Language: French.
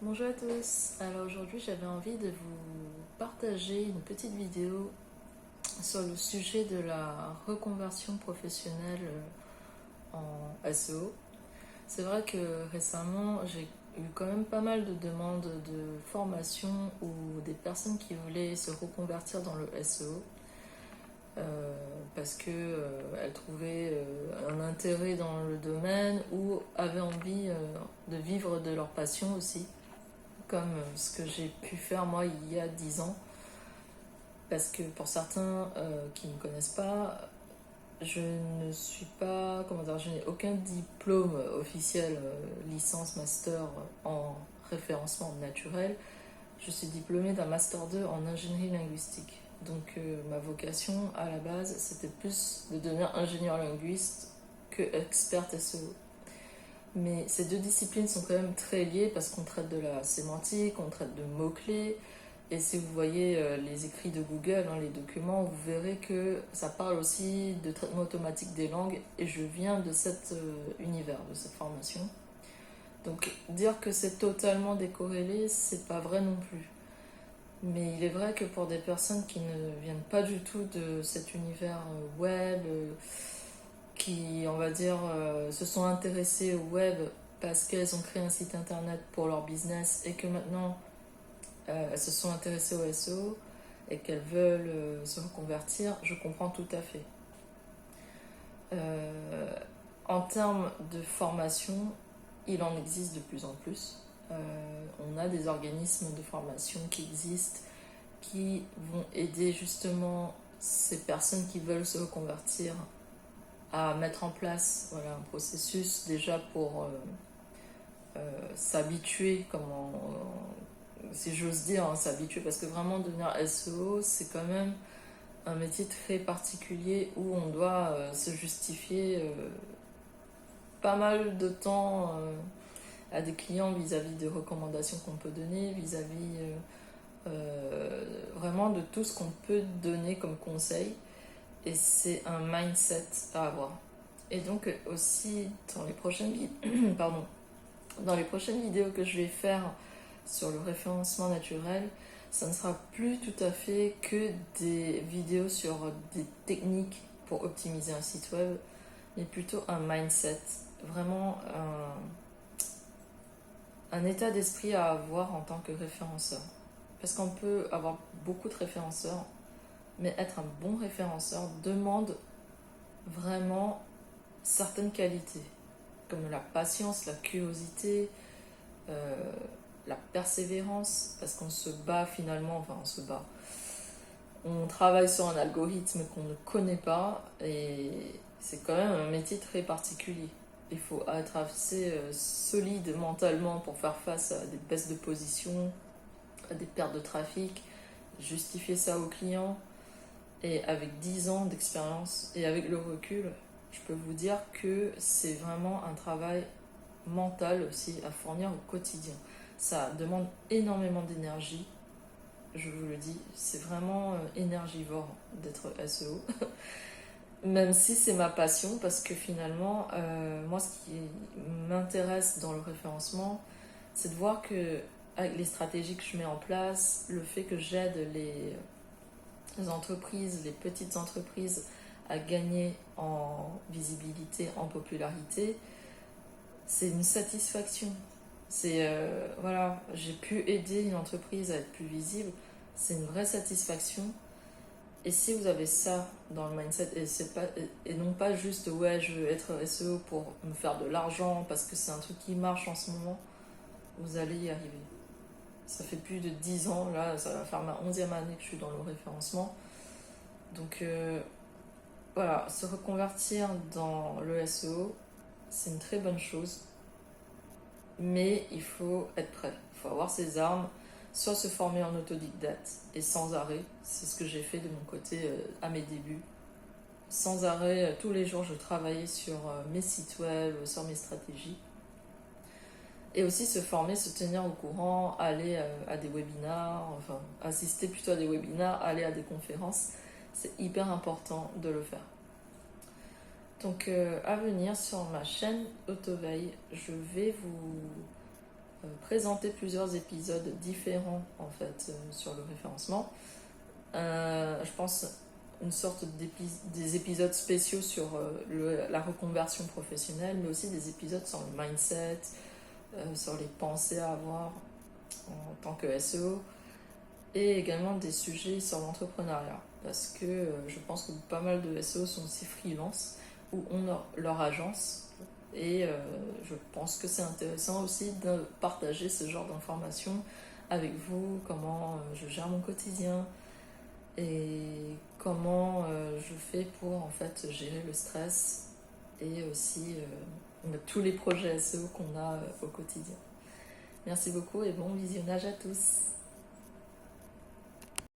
Bonjour à tous, alors aujourd'hui j'avais envie de vous partager une petite vidéo sur le sujet de la reconversion professionnelle en SEO. C'est vrai que récemment j'ai eu quand même pas mal de demandes de formation ou des personnes qui voulaient se reconvertir dans le SEO parce qu'elles trouvaient un intérêt dans le domaine ou avaient envie de vivre de leur passion aussi, comme ce que j'ai pu faire moi il y a 10 ans. Parce que pour certains qui ne me connaissent pas, je ne suis pas, comment dire, je n'ai aucun diplôme officiel, licence, master en référencement naturel. Je suis diplômée d'un master 2 en ingénierie linguistique. Donc ma vocation à la base, c'était plus de devenir ingénieur linguiste que experte SEO. Mais ces deux disciplines sont quand même très liées parce qu'on traite de la sémantique, on traite de mots-clés. Et si vous voyez les écrits de Google, les documents, vous verrez que ça parle aussi de traitement automatique des langues. Et je viens de cet univers, de cette formation. Donc dire que c'est totalement décorrélé, c'est pas vrai non plus. Mais il est vrai que pour des personnes qui ne viennent pas du tout de cet univers web, qui, on va dire, se sont intéressées au web parce qu'elles ont créé un site internet pour leur business et que maintenant elles se sont intéressées au SEO et qu'elles veulent se reconvertir, je comprends tout à fait. Euh, En termes de formation, il en existe de plus en plus. On a des organismes de formation qui existent, qui vont aider justement ces personnes qui veulent se reconvertir à mettre en place, voilà, un processus déjà pour s'habituer, si j'ose dire, s'habituer, parce que vraiment devenir SEO, c'est quand même un métier très particulier où on doit se justifier pas mal de temps à des clients vis-à-vis des recommandations qu'on peut donner, vis-à-vis vraiment de tout ce qu'on peut donner comme conseil. Et c'est un mindset à avoir. Et donc aussi dans les prochaines pardon, dans les prochaines vidéos que je vais faire sur le référencement naturel, ça ne sera plus tout à fait que des vidéos sur des techniques pour optimiser un site web, mais plutôt un mindset, vraiment un état d'esprit à avoir en tant que référenceur. Parce qu'on peut avoir beaucoup de référenceurs, mais être un bon référenceur demande vraiment certaines qualités, comme la patience, la curiosité, euh, la persévérance, parce qu'on se bat finalement, enfin on se bat. On travaille sur un algorithme qu'on ne connaît pas et c'est quand même un métier très particulier. Il faut être assez solide mentalement pour faire face à des baisses de position, à des pertes de trafic, justifier ça aux clients. Et avec 10 ans d'expérience et avec le recul, je peux vous dire que c'est vraiment un travail mental aussi à fournir au quotidien. Ça demande énormément d'énergie, je vous le dis, c'est vraiment énergivore d'être SEO. Même si c'est ma passion, parce que finalement, moi ce qui m'intéresse dans le référencement, c'est de voir que avec les stratégies que je mets en place, le fait que j'aide les entreprises, les petites entreprises à gagner en visibilité, en popularité, c'est une satisfaction. C'est voilà, j'ai pu aider une entreprise à être plus visible, c'est une vraie satisfaction. Et si vous avez ça dans le mindset et non pas juste ouais je veux être SEO pour me faire de l'argent parce que c'est un truc qui marche en ce moment, vous allez y arriver. Ça fait plus de 10 ans, là ça va faire ma 11e année que je suis dans le référencement. Donc voilà, se reconvertir dans le SEO, c'est une très bonne chose. Mais il faut être prêt, il faut avoir ses armes, soit se former en autodidacte et sans arrêt. C'est ce que j'ai fait de mon côté à mes débuts. Sans arrêt, tous les jours, je travaillais sur mes sites web, sur mes stratégies. Et aussi se former, se tenir au courant, aller à des webinars, enfin assister plutôt à des webinars, aller à des conférences. C'est hyper important de le faire. Donc à venir sur ma chaîne Autoveille, je vais vous présenter plusieurs épisodes différents en fait sur le référencement. Je pense une sorte des épisodes spéciaux sur la reconversion professionnelle, mais aussi des épisodes sur le mindset, sur les pensées à avoir en tant que SEO, et également des sujets sur l'entrepreneuriat, parce que je pense que pas mal de SEO sont aussi freelance ou ont leur agence, et je pense que c'est intéressant aussi de partager ce genre d'informations avec vous, comment je gère mon quotidien et comment je fais pour en fait gérer le stress et aussi tous les projets SEO qu'on a au quotidien. Merci beaucoup et bon visionnage à tous.